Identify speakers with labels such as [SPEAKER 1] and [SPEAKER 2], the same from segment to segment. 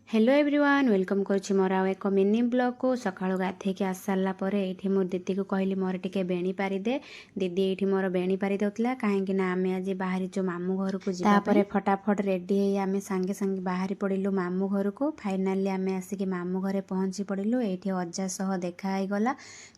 [SPEAKER 1] Hello everyone welcome करुच्ची मोर आउ एक mini blog को सकाळु गाधेकी आस सारा पर ये मो दीदी को कहली मोर टिके बेणी पारिदे। दीदी ये मोर बेणी पारि देउतला कहीं ना आमे आज बाहरी जो मामू घर को जापर फटाफट रेडी आमे सांगे सांगे बाहरी पड़िलु मामू घर को। फाइनाली आमे आसिक मामू घरे पहुंची पड़िलु। ये अजा सह देखा गला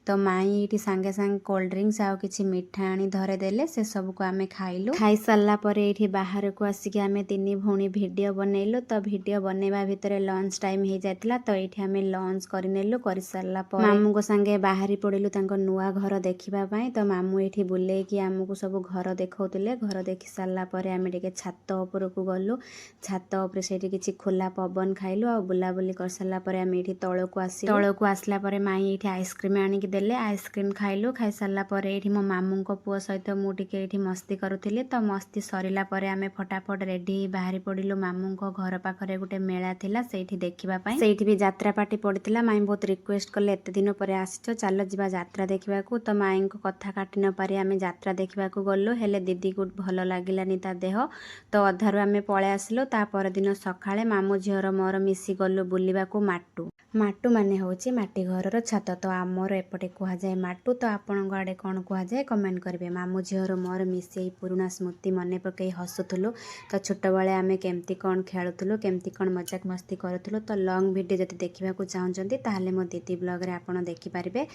[SPEAKER 1] तो माई ये सांगे सांगे कोल्ड ड्रिंक्स आउ किछि मिठा आनी धरे देले से सब को आमे खाइलु। खाई सारा पर ये बाहर को आसिक आमे तीन भौणी वीडियो बनैलु। तो वीडियो बनैबा भितर लंच टाइम हो जाता तो ये आम लंच करनेलु कर सारा मामू को सांगे बाहरी पड़िलु नुआ घर देखापी। तो मामू ये बुलेकी आमको सब घर देखते घर देखी सारा आम छात उपर को गलु। छात उपर से किसी खोला पवन खाइलु आ बुलाबुली कर सारा आम ये तौल को आसला माई ये आइसक्रीम आनिक देले आइसक्रीम खाइलु। खाई सारा ये मो मामू पुओ सहित मुझे मस्ती करुली। तो मस्ती सरला आम फटाफट रेडी बाहरी पड़िलु मामू घर पाखे गोटे मेला थिला सेठी देखिबा सेठी भी यात्रा पार्टी पड़ता। माई बहुत रिक्वेस्ट कले एत दिन पर आसछ चल जा यात्रा देखा। तो माई को कथा काटि न पारि आम यात्रा देखा गलु हेले दीदी को भल लगिलानी ता देह। तो अधारू आम पलै आसिलु। ता पर दिन सकाळे मामू झीर मोर मिसी गलु बुलिबाकू माटू। माटू माने होची माटी घरर छत। तो आमर एपटे कह जाए माटू। तो आपण आड़े कौन कह जाए कमेंट करेंगे। मामू झीर मोर मिसे पुराणा स्मृति मन पकई हसुलु। तो छोट बेले आम केमती कौन खेलुलु केमती कौन मजाक मस्ती करूँ। तो लंग वीडियो जब देखा चाहते ताहले मो दीदी ब्लॉग रे आपण देखिपारे।